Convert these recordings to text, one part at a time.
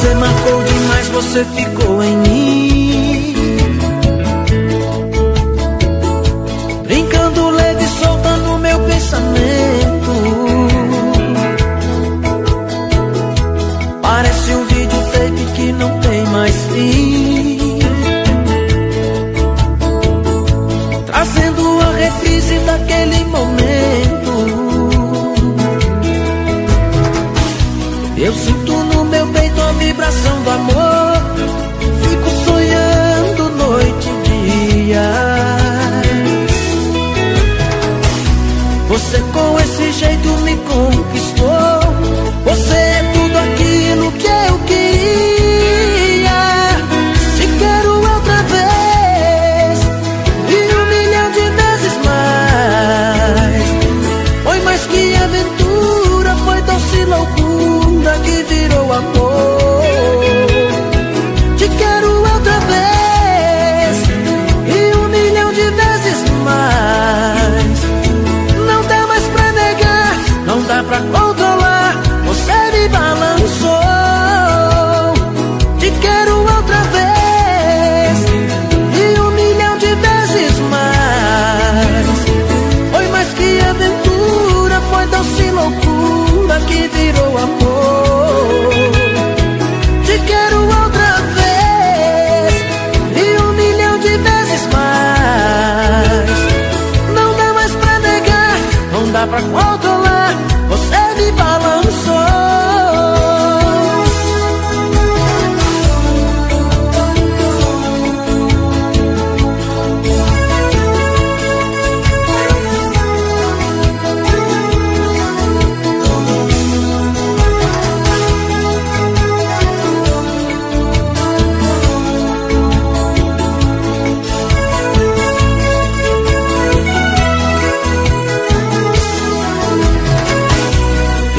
Você marcou demais, você ficou em mim, brincando leve e solta no meu pensamento. Parece um videotape que não tem mais fim, trazendo a reprise daquele momento. Eu sinto no meu peito a vibração do amor, fico sonhando noite e dia. Você com esse jeito me conquistou, você é tudo aquilo que eu queria. Te quero outra vez e 1.000.000 de vezes mais. Foi mais que aventura, foi doce loucura que virou amor. Te quero outra vez e 1.000.000 de vezes mais. Não dá mais pra negar, não dá pra controlar, você me balançou. Te quero outra vez e 1.000.000 de vezes mais. Foi mais que aventura, foi doce loucura que virou amor. Te quero outra vez e 1.000.000 de vezes mais. Não dá mais pra negar, não dá pra controlar, você me balançou.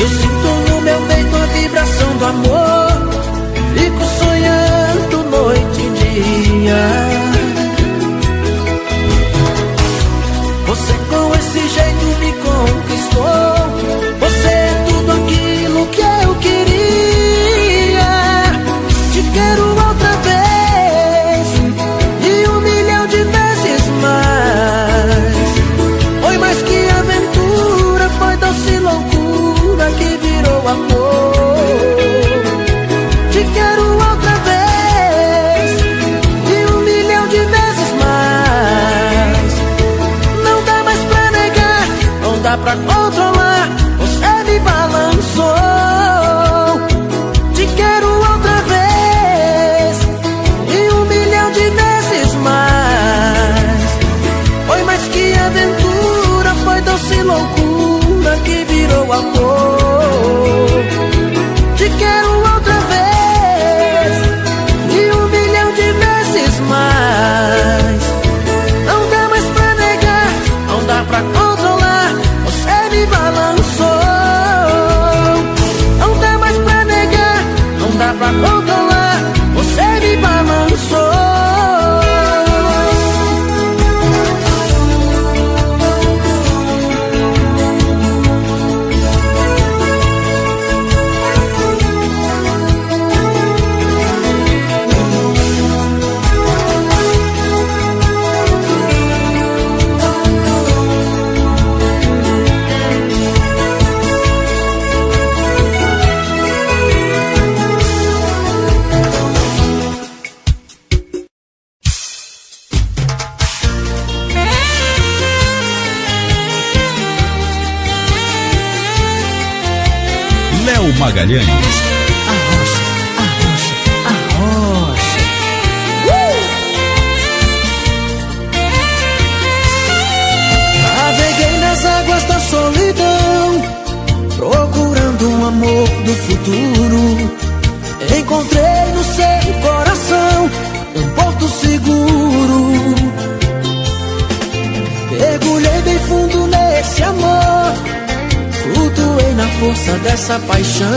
Eu sinto no meu peito a vibração do amor, fico sonhando noite e dia. Você com esse jeito me conquistou, você é tudo aquilo que eu queria. Te quero outra vez e 1.000.000 de vezes mais. Foi mais que aventura, foi doce loucura que virou amor. Te quero outra vez e 1.000.000 de vezes mais. Não dá mais pra negar, não dá pra controlar, você me balançou. Te quero outra vez e 1.000.000 de vezes mais. Foi mais que aventura, foi doce loucura que virou amor. Te quero outra vez e 1.000.000 de vezes mais. Não dá mais pra negar, não dá pra controlar, você me balançou. Não dá mais pra negar, não dá pra controlar, você me balançou. Léo Magalhães. Arrocha, arrocha, arrocha. Naveguei nas águas da solidão, procurando um amor do futuro. Encontrei no seu coração um porto seguro. Mergulhei bem fundo nesse amor, flutuei na força dessa paixão.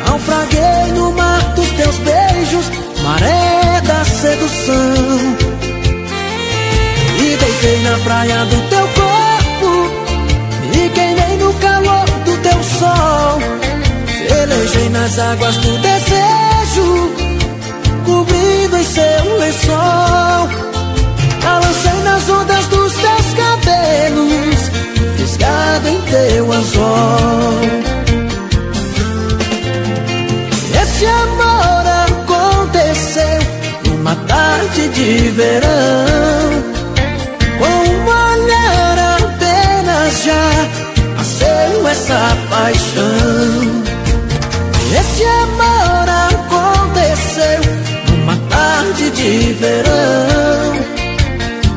Naufraguei no mar dos teus beijos, maré da sedução. E deitei na praia do teu corpo, me queimei no calor do teu sol. Velejei nas águas do desejo, cobrindo em seu lençol. Balancei nas ondas dos teus cabelos, fisgado em teu anzol. Esse amor aconteceu numa tarde de verão. Com um olhar apenas já nasceu essa paixão. Esse amor aconteceu numa tarde de verão.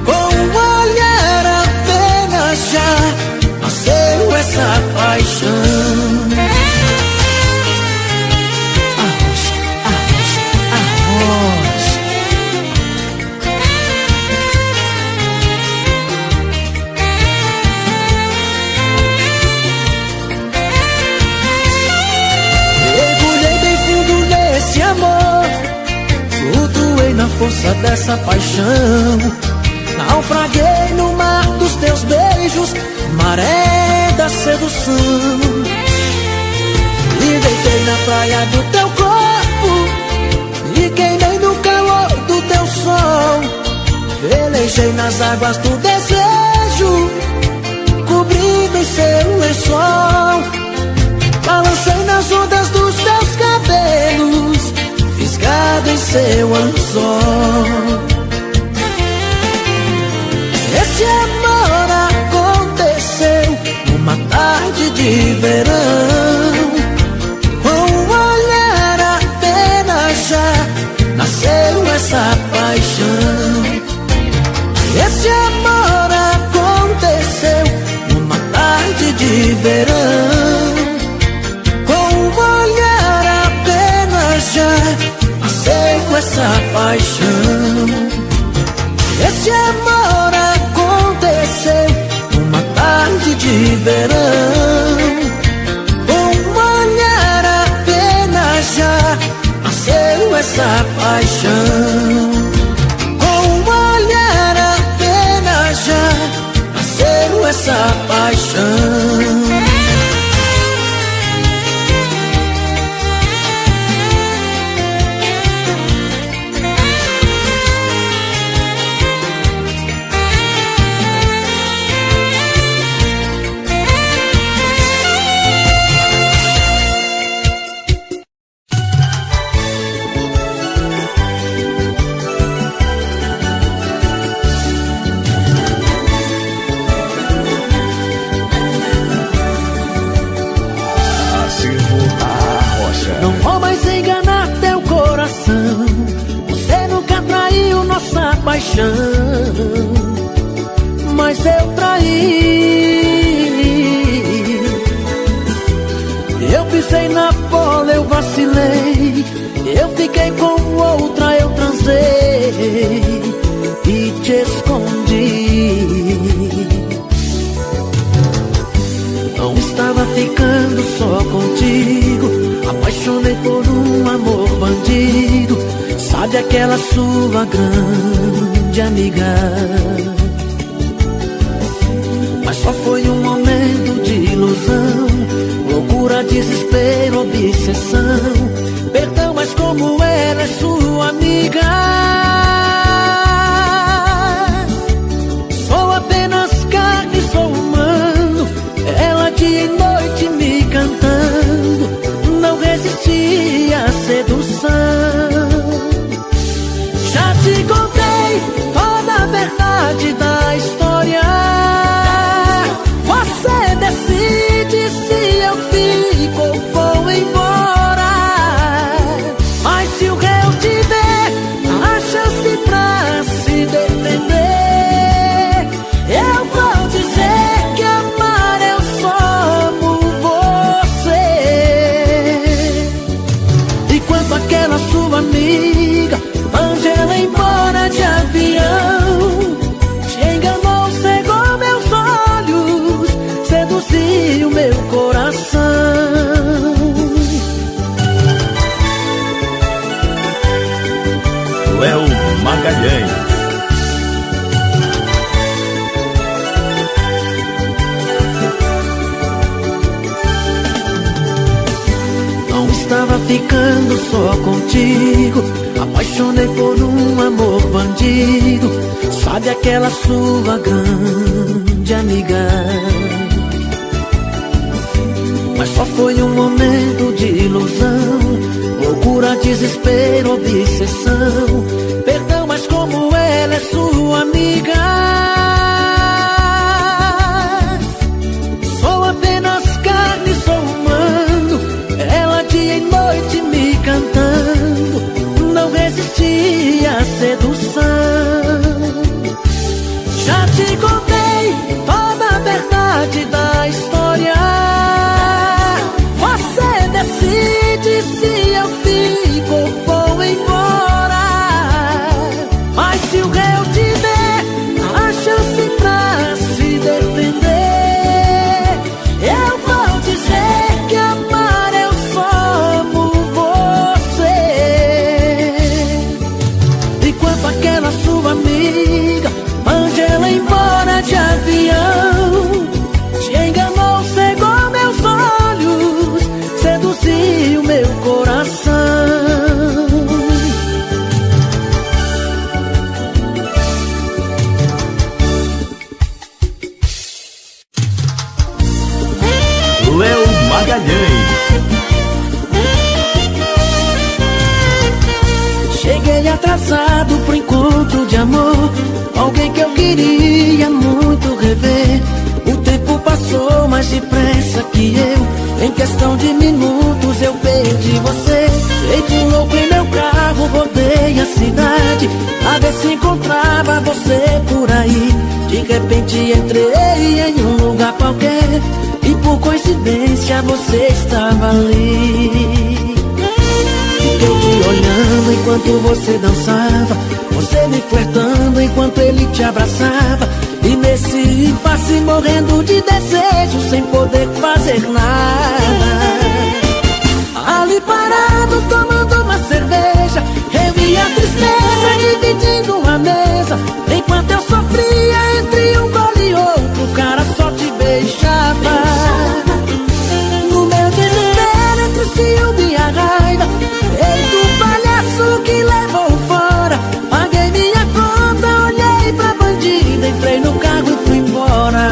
Com um olhar apenas já nasceu essa paixão. Na força dessa paixão, naufraguei no mar dos teus beijos, maré da sedução. E deitei na praia do teu corpo, e queimei no calor do teu sol. Velejei nas águas do desejo, cobrindo em seu lençol. Balancei nas ondas dos teus cabelos, fisgado em seu anzol. Esse amor aconteceu numa tarde de verão. Com um olhar apenas já nasceu essa paixão. Esse amor aconteceu numa tarde de verão. Com um olhar apenas já nasceu essa paixão. Esse amor aconteceu numa tarde de verão. Com um olhar apenas já nasceu essa paixão. Com um olhar apenas já nasceu essa paixão. Não vou mais enganar teu coração, você nunca traiu nossa paixão, mas eu traí. Eu pisei na bola, eu vacilei, eu fiquei com outra, eu transei e te escondi. Não estava ficando só contigo, apaixonei por um amor bandido. Sabe aquela sua grande amiga? Mas só foi um momento de ilusão, loucura, desespero, obsessão. Perdão, mas como ela é sua amiga, sou apenas carne, sou humano. Ela dia e noite me cantando, não resisti à sedução. Já te contei toda a verdade da história. Você decide se eu fico ou vou embora. Mas se o réu tiver a chance pra se defender, eu vou dizer que amar eu só amo você. E quanto àquela sua amiga, mande ela embora de avião. Te enganou, cegou meus olhos, seduziu meu coração. Léo Magalhães. estava ficando só contigo. Apaixonei por um amor bandido. Sabe aquela sua grande amiga? Mas só foi um momento de ilusão, loucura, desespero, obsessão. Perdão, mas como ela é sua amiga, sou apenas carne, sou humano. Ela dia e noite me cantando, não resisti à sedução. Já te contei toda a verdade da história. Você decide se eu fico ou vou embora. Mas se o réu te der a chance pra se defender, eu vou dizer que amar eu só amo você. Enquanto aquela sua amiga mande ela embora de avião, te enganou, cegou meus olhos, seduziu meu coração. Léo Magalhães. Cheguei atrasado pro encontro de amor, alguém que eu queria muito rever. O tempo passou mais depressa que eu, em questão de minutos eu perdi você. Feito um louco em meu carro, rodei a cidade a ver se encontrava você por aí. De repente entrei em um lugar qualquer e por coincidência você estava ali. Fiquei te olhando enquanto você dançava, você me flertando enquanto ele te abraçava. E nesse impasse morrendo de desejo, sem poder fazer nada. Ali parado tomando uma cerveja, eu e a tristeza dividindo uma mesa. Enquanto eu sofria entre um gole e outro, o cara só te beijava. No meu desespero entre o ciúme e a raiva, feito palhaço que levou fora, paguei minha conta, olhei pra bandida, entrei no carro e fui embora.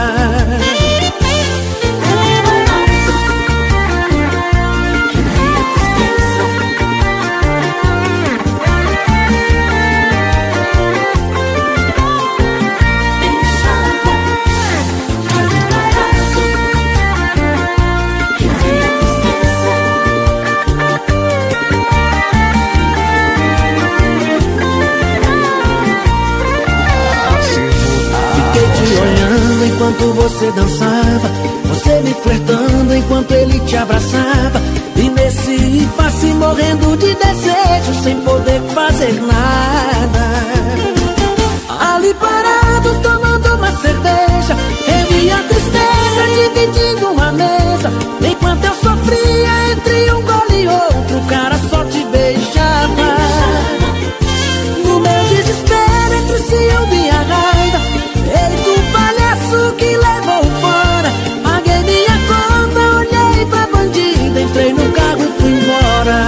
Enquanto você dançava, você me flertando enquanto ele te abraçava. E nesse impasse morrendo de desejo, sem poder fazer nada. Ali parado tomando uma cerveja, eu e a tristeza dividindo uma mesa. Enquanto eu sofria entre um gole e outro, o cara só te beijava. No meu desespero entre o ciúme e a raiva, feito palhaço que levou fora, paguei minha conta, olhei pra bandida, entrei no carro e fui embora.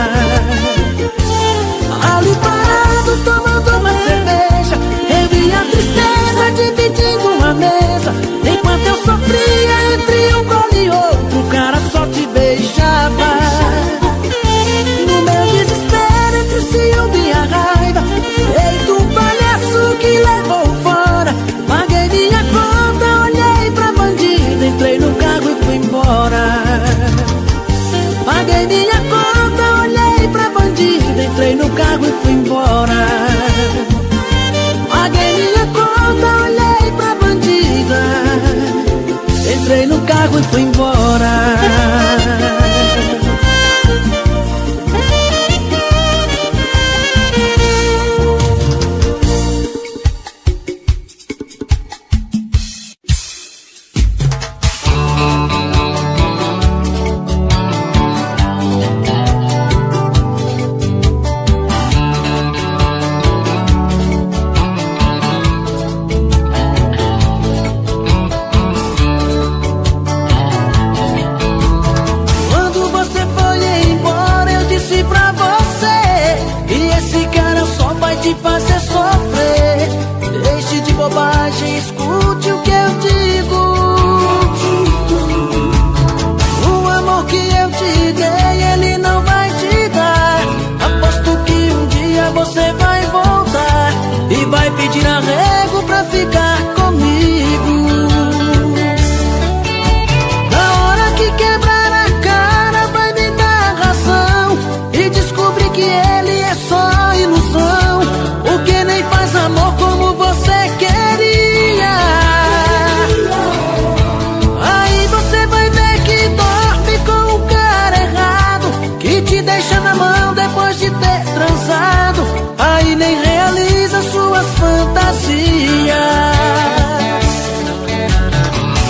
te deixa na mão depois de ter transado, aí nem realiza suas fantasias.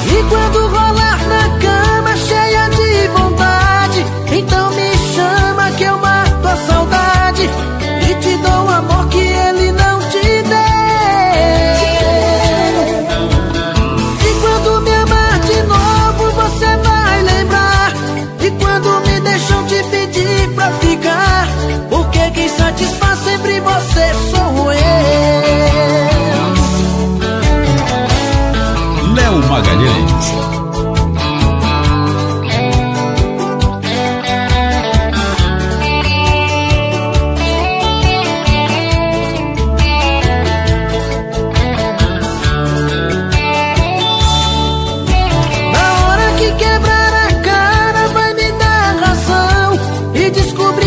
E quando rolar na cama cheia de vontade, então me chama que eu mato a saudade e te dou o amor que ele não te deu. E quando me amar de novo você vai lembrar, e quando me deixam te pedir pra ficar, porque quem satisfaz sempre você sou eu. Léo Magalhães.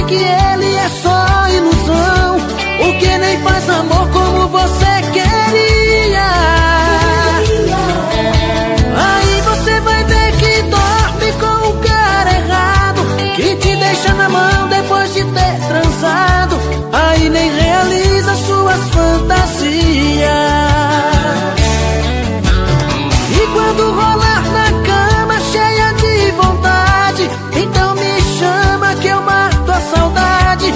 Que ele é só ilusão, o que nem faz amor como você queria. Aí você vai ver que dorme com o cara errado, que te deixa na mão depois de ter transado, aí nem realiza suas fantasias. E quando rolar na cama cheia de vontade, então me chama que eu mato a saudade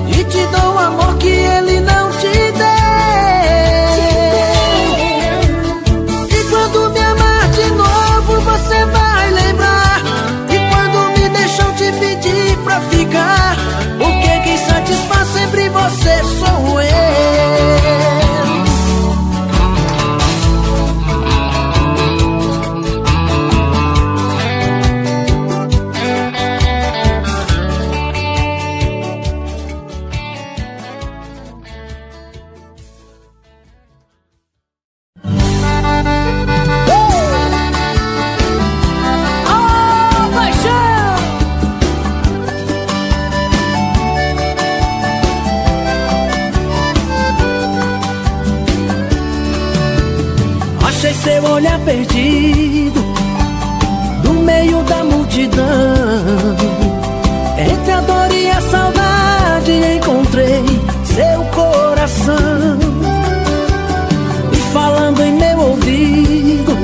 e te dou o amor que ele não te deu. E quando me amar de novo você vai lembrar, e quando me deixam te pedir pra ficar, porque quem satisfaz sempre você sou eu. Achei seu olhar perdido no meio da multidão, entre a dor e a saudade encontrei seu coração. E falando em meu ouvido,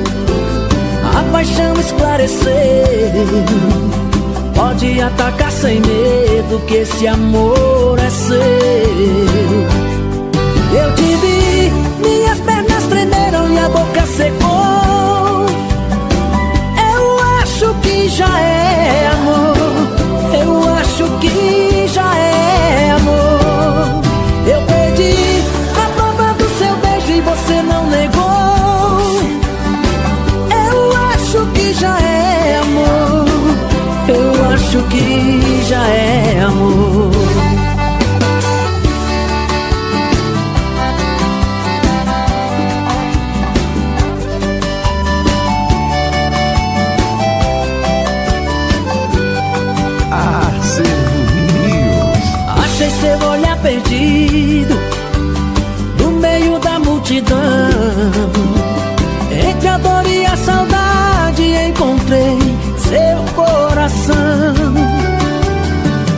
a paixão esclareceu. Pode atacar sem medo que esse amor é seu. Eu te vi, minhas pernas tremeram e a boca secou. Eu acho que já é amor, eu acho que já é amor. Eu pedi a prova do seu beijo e você não negou. Eu acho que já é amor, eu acho que já é amor. Achei seu olhar perdido no meio da multidão, entre a dor e a saudade encontrei seu coração.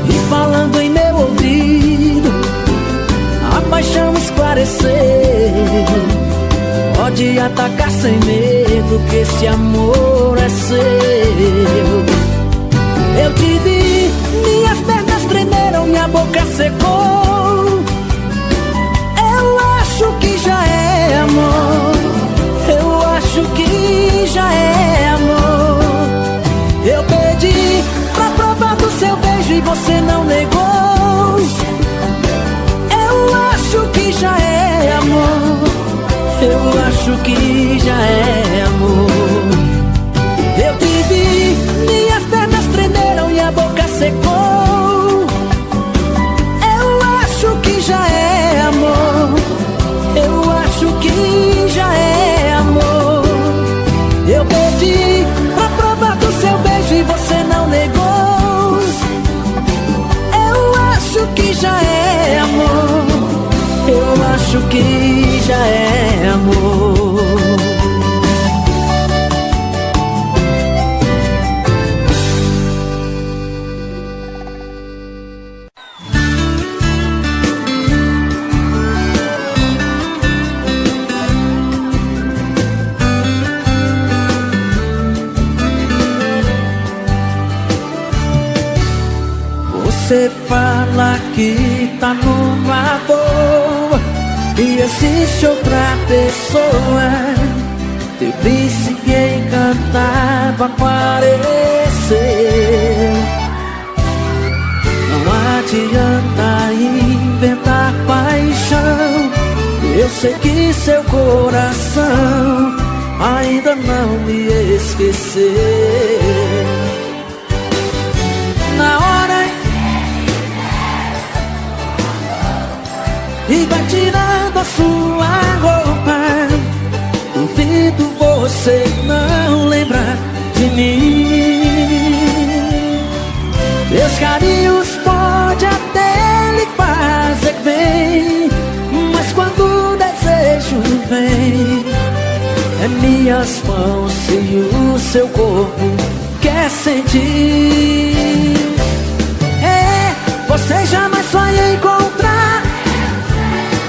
E falando em meu ouvido, a paixão esclareceu. Pode atacar sem medo que esse amor é seu. Eu te vi, minhas pernas tremeram, minha boca secou. Eu acho que já é amor, eu acho que já é amor. Eu pedi pra provar do seu beijo e você não negou. Eu acho que já é amor, eu acho que já é amor. Eu te vi, minhas pernas tremeram e a boca secou. Eu acho que já é amor, eu acho que já é amor. Eu pedi pra provar do seu beijo e você não negou. Eu acho que já é amor, eu acho que já é amor. você fala que tá numa boa e existe outra pessoa, teu príncipe encantado apareceu. Não adianta inventar paixão, eu sei que seu coração ainda não me esqueceu. Na hora e vai tirando a sua roupa, duvido você não lembrar de mim. Meus carinhos pode até lhe fazer bem, mas quando o desejo vem, é minhas mãos e o seu corpo quer sentir. Você jamais vai encontrar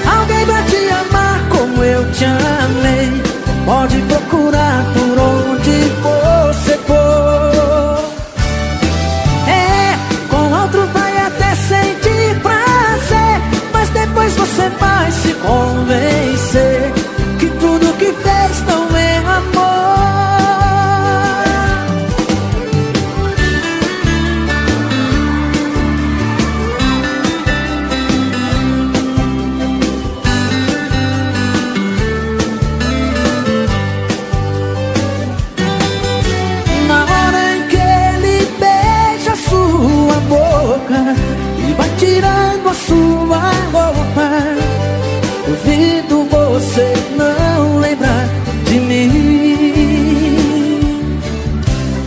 alguém pra te amar como eu te amei. Pode procurar por onde você for. Com outro vai até sentir prazer, mas depois você vai se convencer que tudo que fez não é amor. E vai tirando a sua roupa, duvido você não lembrar de mim.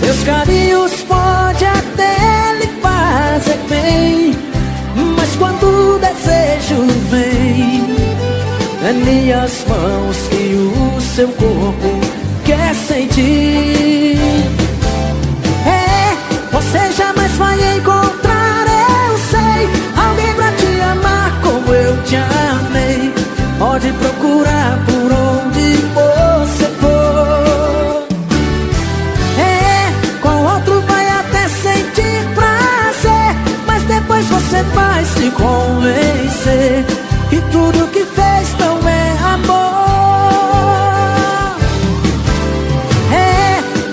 Meus carinhos pode até lhe fazer bem, mas quando o desejo vem, é minhas mãos que o seu corpo quer sentir. Você jamais vai encontrar, eu sei, alguém pra te amar como eu te amei. Pode procurar por onde você for. Com outro vai até sentir prazer, mas depois você vai se convencer que tudo que fez não é amor.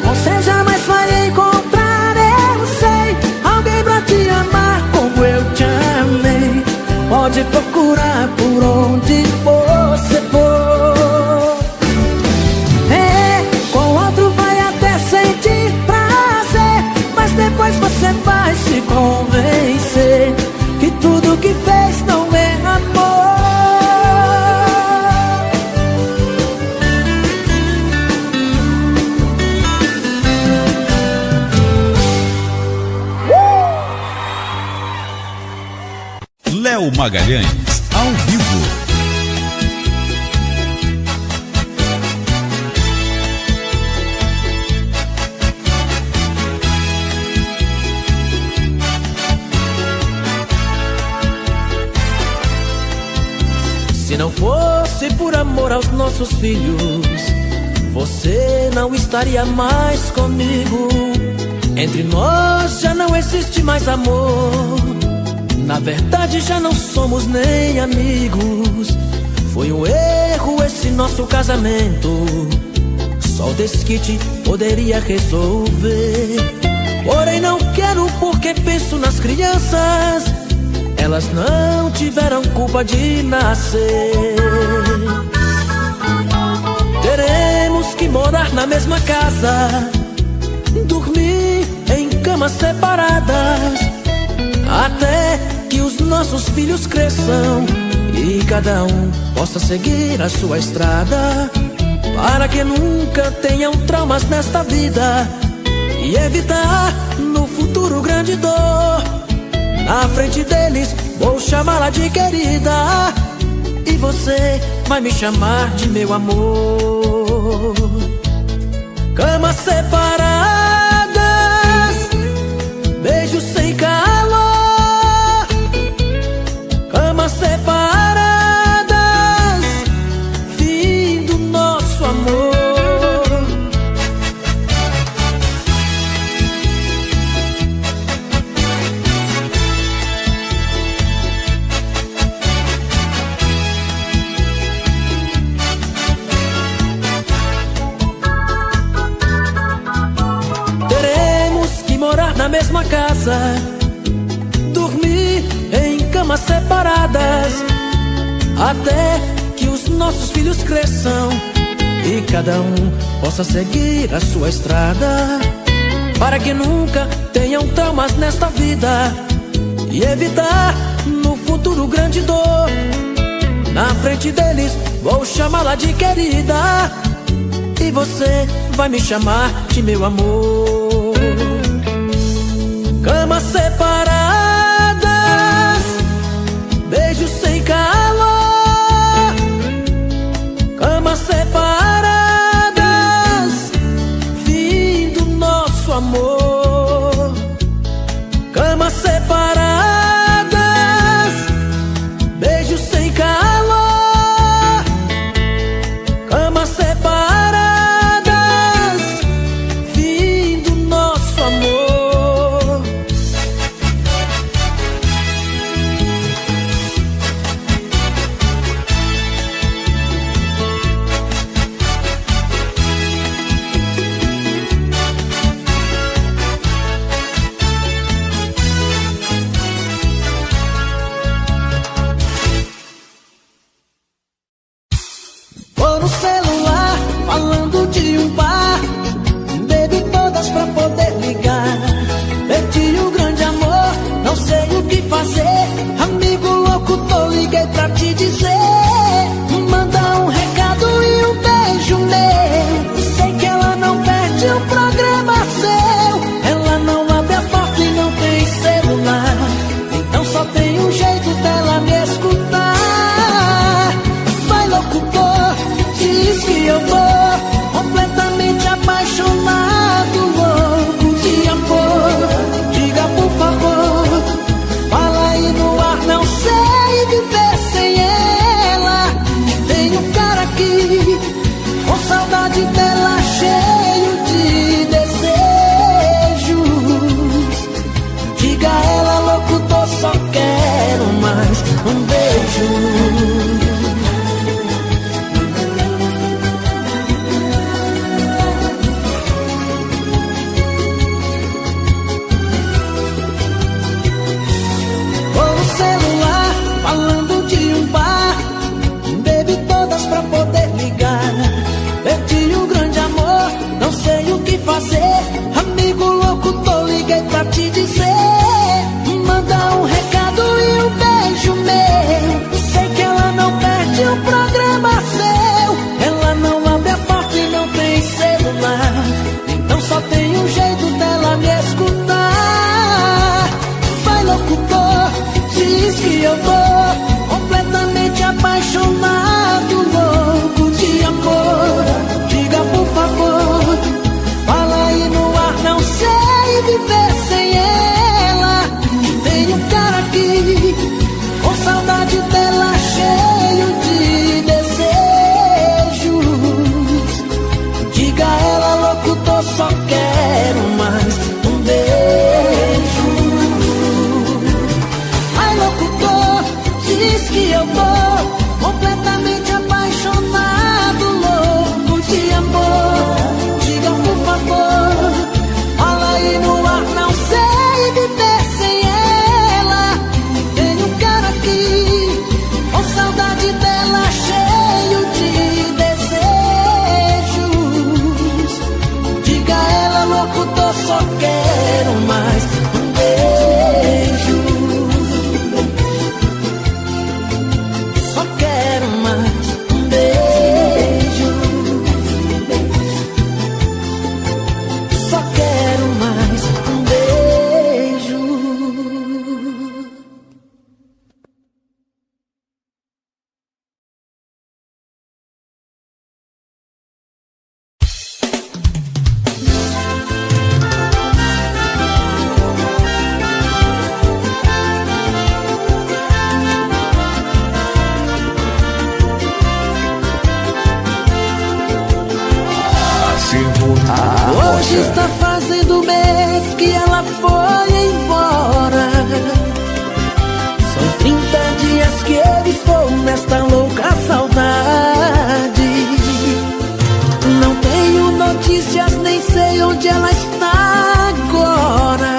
Você jamais vai encontrar, eu sei, alguém pra te amar como eu te amei. Pode procurar por onde você for. Com outro vai até sentir prazer, mas depois você vai se convencer que tudo que fez não é amor. Léo Magalhães, ao vivo. Se não fosse por amor aos nossos filhos, você não estaria mais comigo. Entre nós já não existe mais amor. Na verdade já não somos nem amigos. Foi um erro esse nosso casamento. Só o desquite poderia resolver. Porém não quero porque penso nas crianças. Elas não tiveram culpa de nascer. Teremos que morar na mesma casa, dormir em camas separadas, até que os nossos filhos cresçam e cada um possa seguir a sua estrada, para que nunca tenham traumas nesta vida e evitar no futuro grande dor. Na frente deles vou chamá-la de querida, e você vai me chamar de meu amor. Camas separadas, beijos sem calor. Camas separadas, fim do nosso amor. mesma casa, dormir em camas separadas, até que os nossos filhos cresçam e cada um possa seguir a sua estrada, para que nunca tenham traumas nesta vida e evitar no futuro grande dor. Na frente deles vou chamá-la de querida, e você vai me chamar de meu amor. Camas separadas, beijos sem calor. Camas separadas, fim do nosso amor. Camas separadas, beijos sem calor. Camas separadas, fim do nosso amor. Tô no celular falando de um bar, bebi todas pra poder ligar. Perdi o grande amor, não sei o que fazer. Amigo louco, tô liguei pra te dizer. Manda um recado e um beijo meu. Sei que ela não perde o programa seu. Ela não abre a porta e não tem celular, então só tem um jeito dela me escutar. Vai locutor, diz que eu tô completamente apaixonado, louco de amor. Diga por favor, fala aí no ar, não sei viver sem ela. Tem um cara aqui, com saudade dela, cheio de desejos. Diga a ela, locutor, só quero mais um beijo. Falando de um bar, bebi todas pra poder ligar. Perdi o grande amor, não sei o que fazer. Amigo louco, tô liguei pra te dizer. Manda um recado e um beijo meu. Sei que ela não perde o programa seu. Ela não abre a porta e não tem celular, então só tem um jeito dela me escutar. Vai locutor, diz que eu tô completamente apaixonado, louco de amor. Diga por favor, fala aí no ar, não sei viver sem ela. Tem um cara aqui, com saudade dela, cheio de desejos. Diga a ela, locutor, só quero mais um beijo. Ai, locutor, diz que eu tô completamente apaixonado, louco de amor. Diga por favor, fala aí no ar, não sei viver sem ela. Tem um cara aqui, com saudade dela, cheio de desejos. Diga a ela, locutor, só quero mais um beijo. Só quero mais um beijo. Só quero mais um beijo. Hoje está fazendo mês que ela foi embora. São 30 dias que eu estou nesta louca saudade. Não tenho notícias, nem sei onde ela está agora.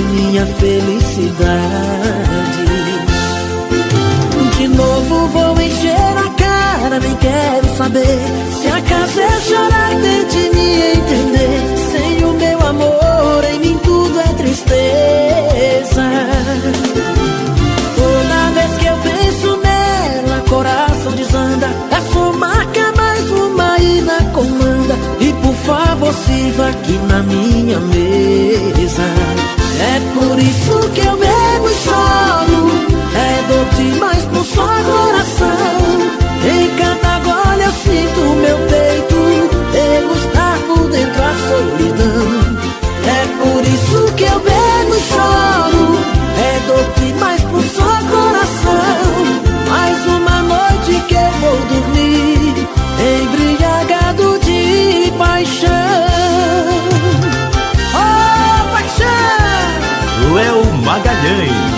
minha felicidade. De novo vou encher a cara, nem quero saber. Se acaso eu chorar, tente me entender. Sem o meu amor, em mim tudo é tristeza. Toda vez que eu penso nela, coração desanda. É sua marca, mais uma ida comanda. E por favor, sirva aqui na minha mesa. É por isso que eu bebo e choro. É dor demais pro só coração. Em cada gole eu sinto meu peito degustar por dentro a solidão. É por isso que eu bebo e choro. É dor demais pro só coração. Mais uma noite que eu vou dormir embriagado de paixão. Oh, paixão! Léo Magalhães.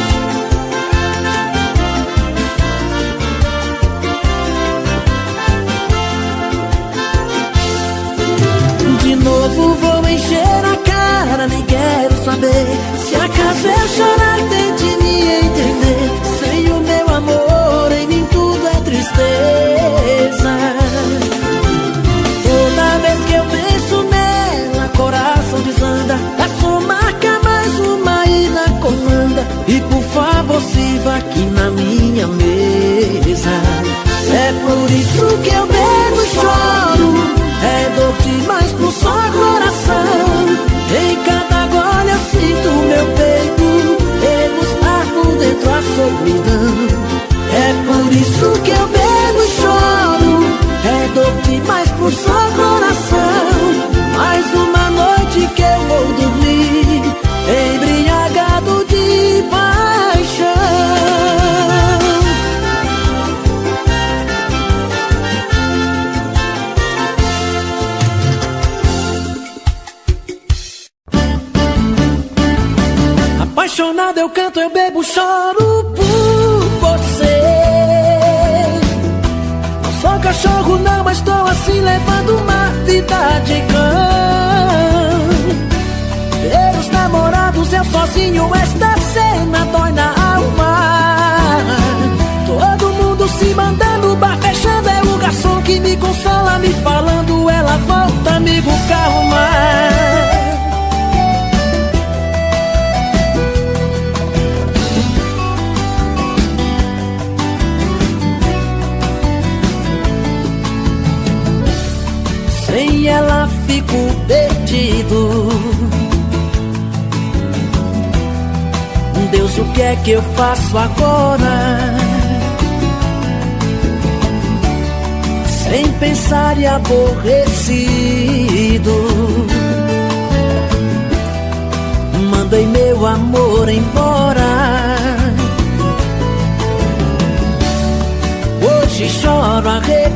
De novo vou encher a cara, nem quero saber. Se acaso eu chorar, tente me entender. Sem o meu amor, em mim tudo é tristeza. Toda vez que eu penso nela, coração desanda. É sua marca, mais uma ida comanda. E por favor, sirva aqui na minha mesa. É por isso que eu bebo e choro. É dor demais pro só coração. Em cada gole eu sinto meu peito degustar por dentro a solidão. É por isso que eu bebo e choro. É dor demais pro só coração. Mais uma noite que eu vou dormir embriagado de paixão. Apaixonado eu canto, eu bebo, choro por você. Não sou cachorro não, mas tô assim levando uma vida de cão. Ver os namorados, eu sozinho, esta cena dói na alma. Todo mundo se mandando, bar fechando, é o garçom que me consola, me falando, ela volta, amigo, calma. Sem ela fico perdido. Deus, o que é que eu faço agora? Sem pensar e aborrecido, mandei meu amor embora. Hoje choro arrependido.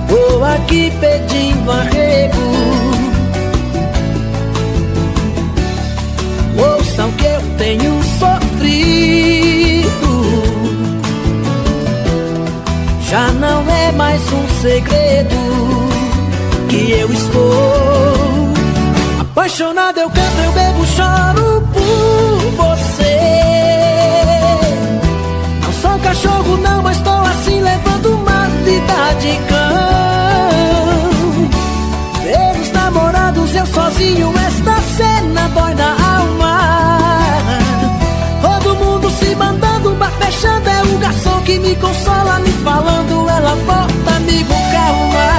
Tô aqui pedindo arrego. Ouça o que eu tenho sofrido. Já não é mais um segredo que eu estou apaixonado. Eu canto, eu bebo, choro por você. Não sou cachorro não, mas tô assim levando uma vida de cão. Ver os namorados, eu sozinho, esta cena dói na alma. Todo mundo se mandando, bar fechando, é o garçom que me consola, me falando, ela volta, amigo, calma.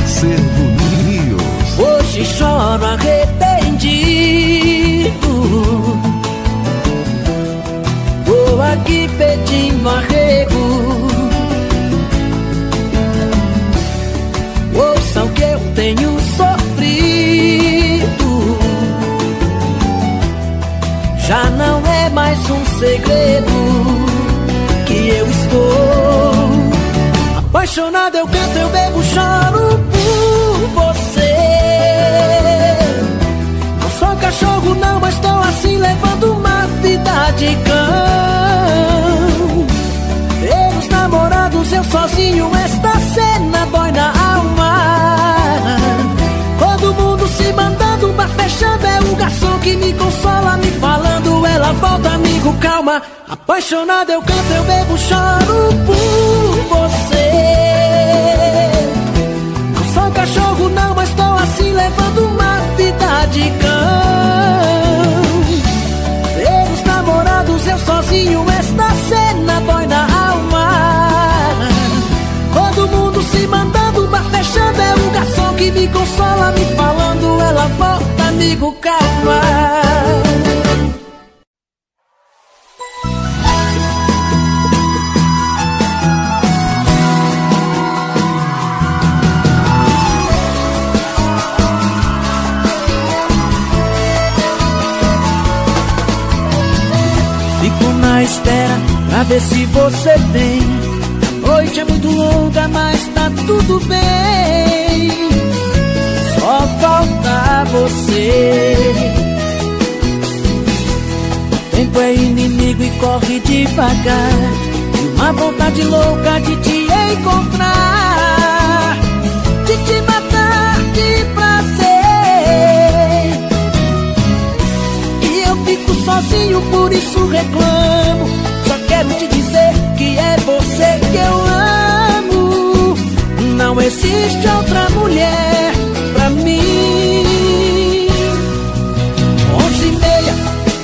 Acervo News. Hoje choro arrependido. Tô aqui pedindo arrego. Ouça o que eu tenho sofrido. Já não é mais um segredo que eu estou apaixonado. Eu canto, eu bebo, choro por você. Não sou cachorro não, mas tô assim levando uma garçom que me consola, me falando, ela volta, amigo, calma. Apaixonado eu canto, eu bebo, choro por você. Não sou cachorro não, mas tô assim levando uma vida de cão. Ver os namorados, eu sozinho, esta cena dói na alma. Todo mundo se mandando, mas fechando, é o garçom que me consola, me falando, ela volta, amigo, calma. Fico na espera pra ver se você vem. A noite é muito longa, mas tá tudo bem. Só falta você. O tempo é inimigo e corre devagar, e uma vontade louca de te encontrar, de te matar de prazer. E eu fico sozinho, por isso reclamo. Só quero te dizer que é você que eu amo. Não existe outra mulher pra mim. 11h30,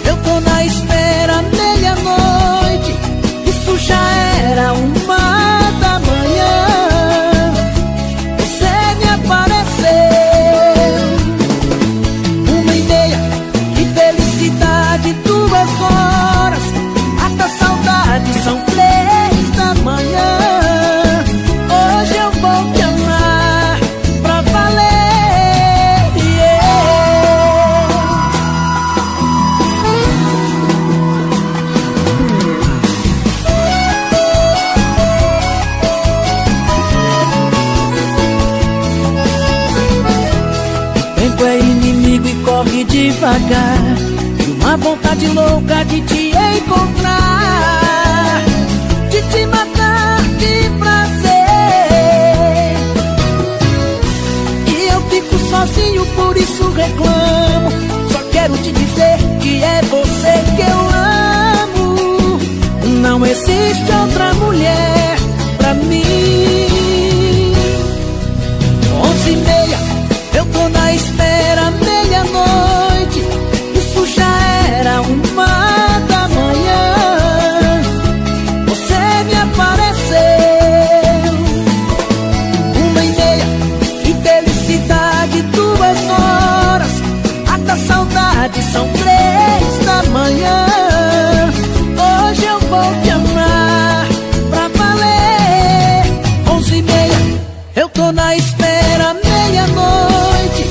eu tô na espera, meia-noite. Isso já era 1h da manhã. Você me apareceu. 1h30, que felicidade, 2 horas. Até saudade, são 3 da manhã. Hoje eu vou te amar pra valer, yeah. O tempo é inimigo e corre devagar, e uma vontade louca de te encontrar, de te matar de prazer. E eu fico sozinho, por isso reclamo. Só quero te dizer que é você que eu amo. Não existe outra mulher pra mim. 11h30, eu tô na espera, meia-noite. Isso já era 1h da manhã. Você me apareceu. 1h30, que felicidade, 2 horas. Até saudade, são 3 da manhã. Hoje eu vou te amar pra valer. 11h30, eu tô na espera, meia-noite.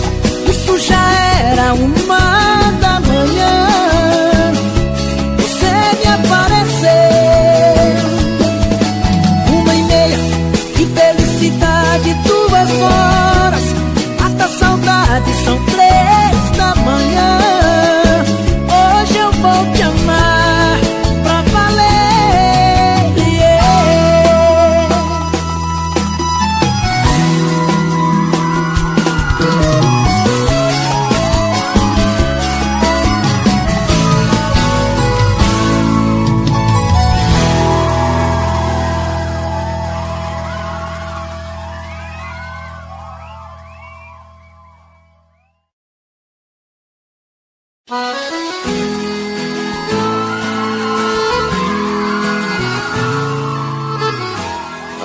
Isso já era 1h da manhã. Você me apareceu. 1h30, que felicidade, 2 horas. Até saudade, são 3 da manhã. Hoje eu vou te amar pra valer, yeah.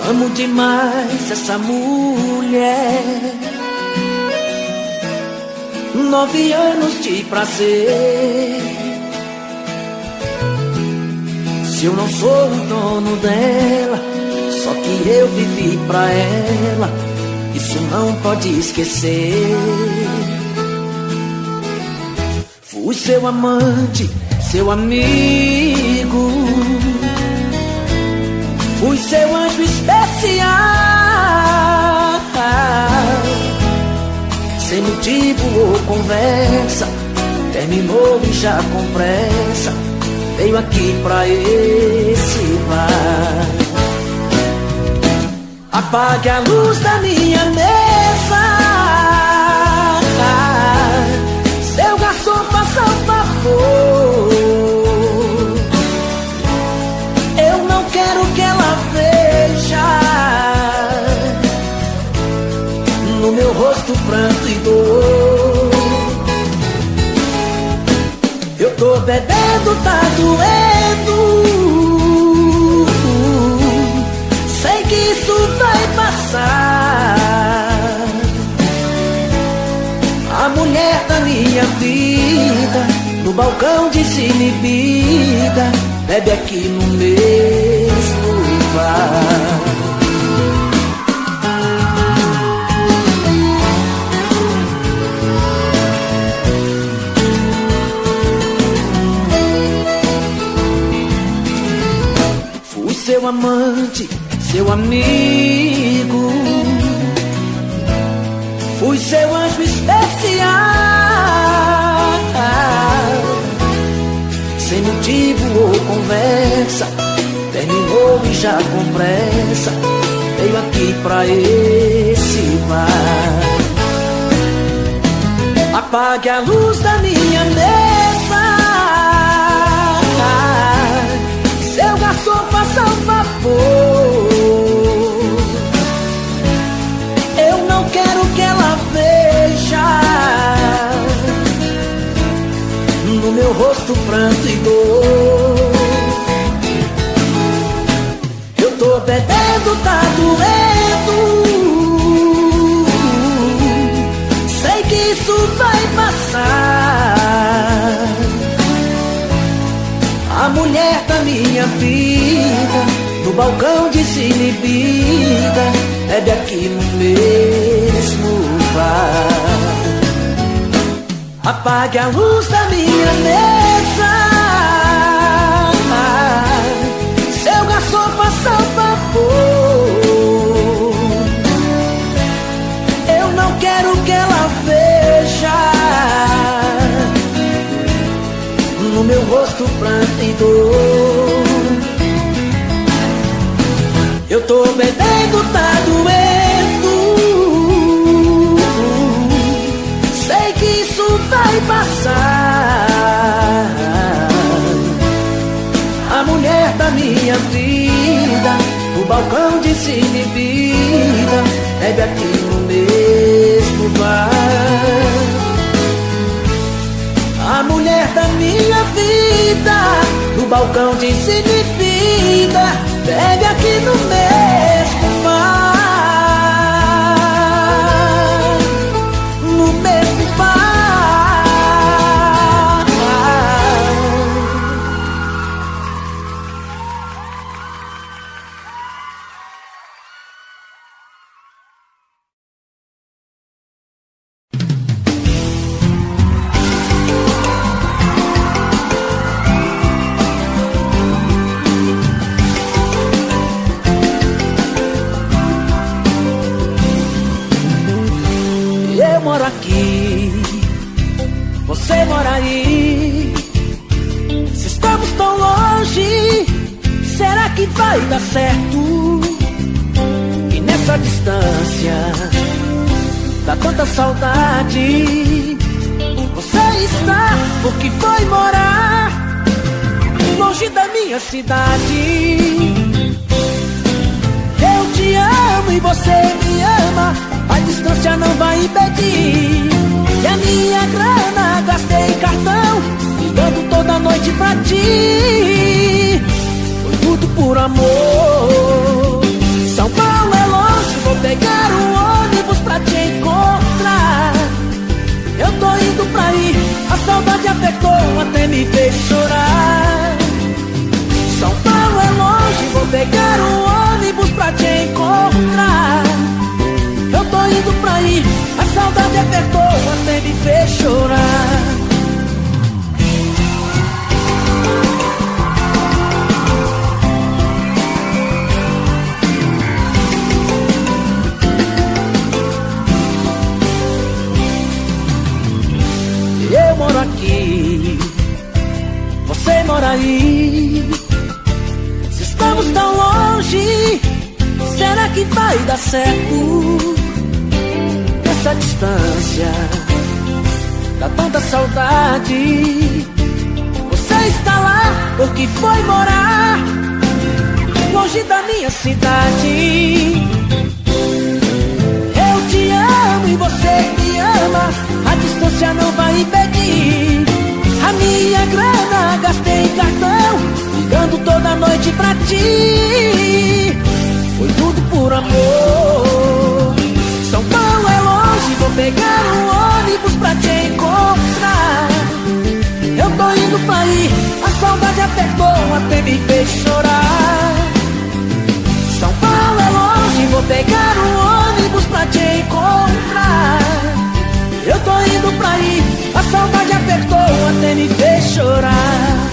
Amo demais essa mulher. 9 anos de prazer. Se eu não sou o dono dela, só que eu vivi pra ela, isso não pode esquecer. Fui seu amante, seu amigo, fui seu anjo especial. Sem motivo ou conversa, terminou e já com pressa veio aqui pra esse bar. Apague a luz da minha mesa, seu garçom. bebendo, tá doendo. Sei que isso vai passar. A mulher da minha vida, no balcão desinibida, bebe aqui no mesmo bar. Fui seu amante, seu amigo, fui seu anjo especial. Sem motivo ou conversa, terminou e já com pressa veio aqui pra esse bar. Apague a luz da minha mesa, seu garçom, faça um favor. Eu não quero que ela veja no meu rosto pranto e dor. Eu tô bebendo, tá doendo. Sei que isso vai passar. A mulher da minha vida, no balcão desinibida, bebe aqui no mesmo bar. Apague a luz da minha mesa, seu garçom, faça um favor. Eu não quero que ela veja no meu rosto pranto e dor. Eu tô bebendo, tá doendo. Sei que isso vai passar. A mulher da minha vida, no balcão desinibida, bebe aqui no mesmo bar. A mulher da minha vida, no balcão desinibida, bebe aqui no mesmo bar. No mesmo bar. Eu moro aqui, você mora aí. Se estamos tão longe, será que vai dar certo? E nessa distância, dá tanta saudade. Você está porque foi morar longe da minha cidade. Eu te amo e você me ama, a distância não vai impedir. E a minha grana gastei em cartão, ligando toda noite pra ti. Foi tudo por amor. São Paulo é longe, vou pegar o ônibus pra te encontrar. Eu tô indo pra aí, a saudade apertou até me fez chorar. São Paulo é longe, vou pegar o ônibus pra te encontrar. Eu tô indo pra aí, a saudade apertou até me fez chorar. Eu moro aqui, você mora aí. Se estamos tão longe, será que vai dar certo? Essa distância dá tanta saudade. Você está lá porque foi morar longe da minha cidade. Eu te amo e você me ama, a distância não vai impedir. A minha grana gastei em cartão, ligando toda noite pra ti. Foi tudo por amor. São Paulo é longe, vou pegar um ônibus pra te encontrar. Eu tô indo pra aí, a saudade apertou até me fez chorar. São Paulo é longe, vou pegar um ônibus pra te encontrar. Eu tô indo pra aí, a saudade apertou até me fez chorar.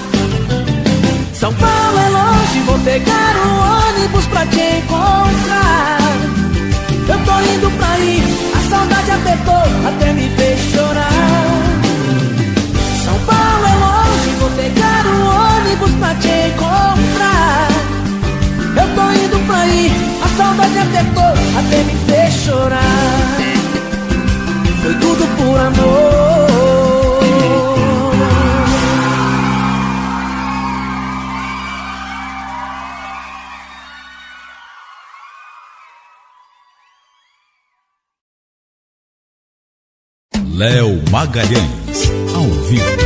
São Paulo é longe, vou pegar um ônibus pra te encontrar. Eu tô indo pra aí, a saudade apertou até me fez chorar. São Paulo é longe, vou pegar um ônibus pra te encontrar. Eu tô indo pra aí, a saudade apertou até me fez chorar. Foi tudo por amor. Léo Magalhães, ao vivo.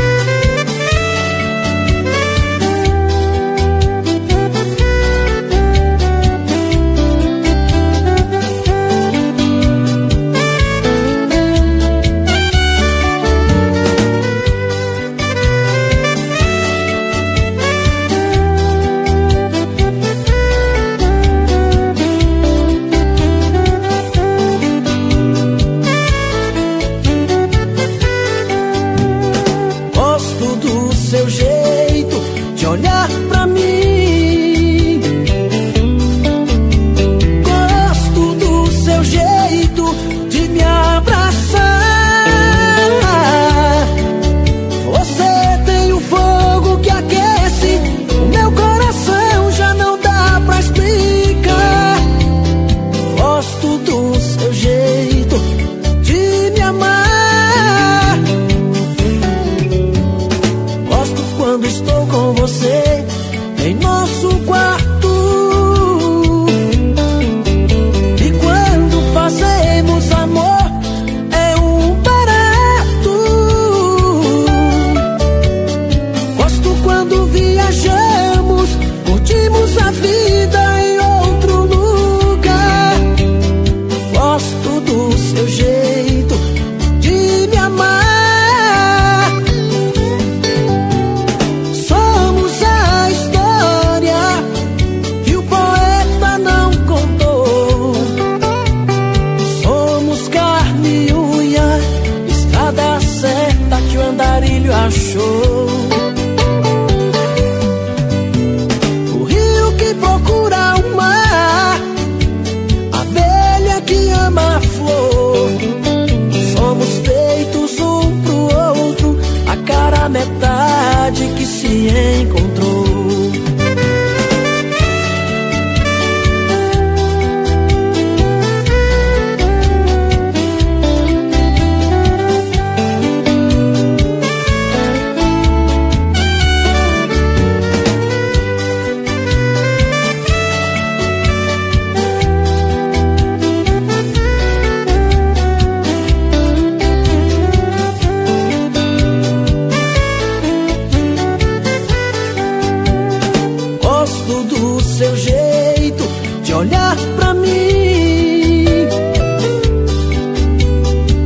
Olhar pra mim, gosto do seu jeito de me abraçar. Você tem um fogo que aquece o meu coração, já não dá pra explicar. Gosto do seu jeito de me amar. Gosto quando estou com você em nosso quarto, e quando fazemos amor é um barato. Gosto quando viajamos, curtimos a vida em outro lugar. Gosto do seu jeito de me amar. Achou o rio que procura o mar, a abelha que ama a flor. Somos feitos um pro outro, a cara metade que se encontrou. Seu jeito de olhar pra mim,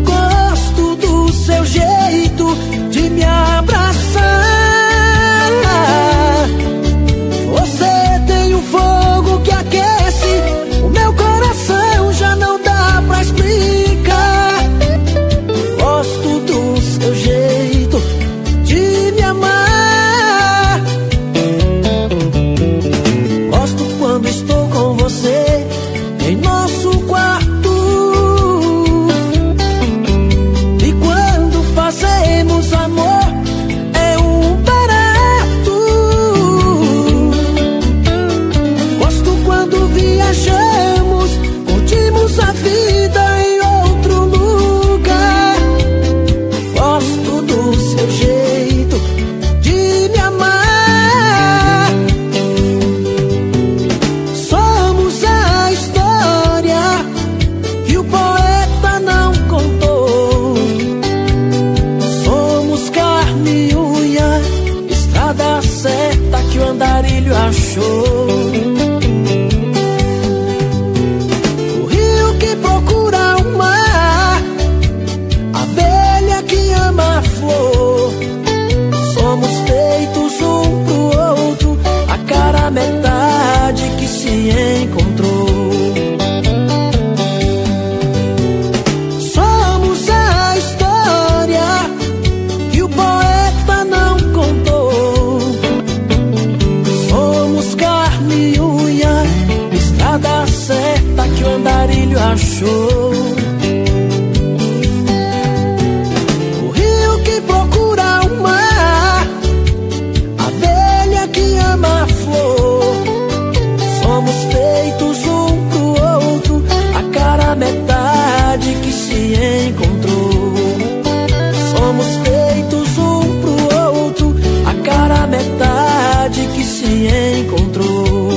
gosto do seu jeito de me abraçar. Você tem um fogo que aquece o meu coração, já não dá pra explicar. Gosto do seu jeito de me amar. que o andarilho achou. O rio que procura o mar, a abelha que ama a flor. Somos feitos um pro outro, a cara metade que se encontrou. Somos a história que o poeta não contou. Somos carne e unha, estrada certa que o andarilho achou. O rio que procura o mar, a abelha que ama a flor. Somos feitos um pro outro, a cara metade que se encontrou. Somos feitos um pro outro, a cara metade que se encontrou.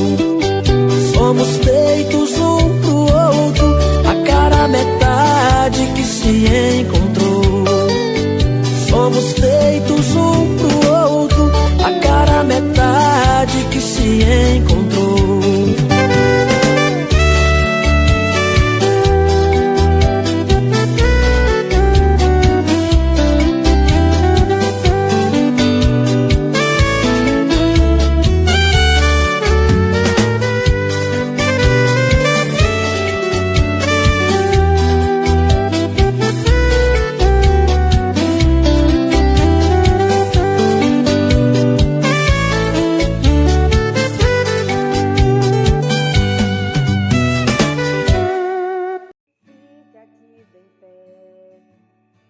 Somos feitos um pro outro, a cara metade que se encontrou. Somos feitos um pro outro, a cara metade que se encontrou.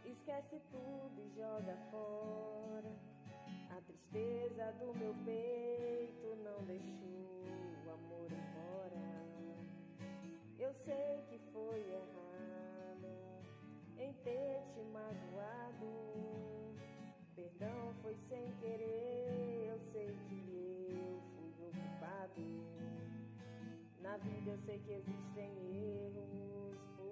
Esquece tudo e joga fora a tristeza do meu peito, não deixou o amor embora. Eu sei que foi errado em ter te magoado. Perdão foi sem querer, eu sei que eu fui o culpado. Na vida eu sei que existem erros,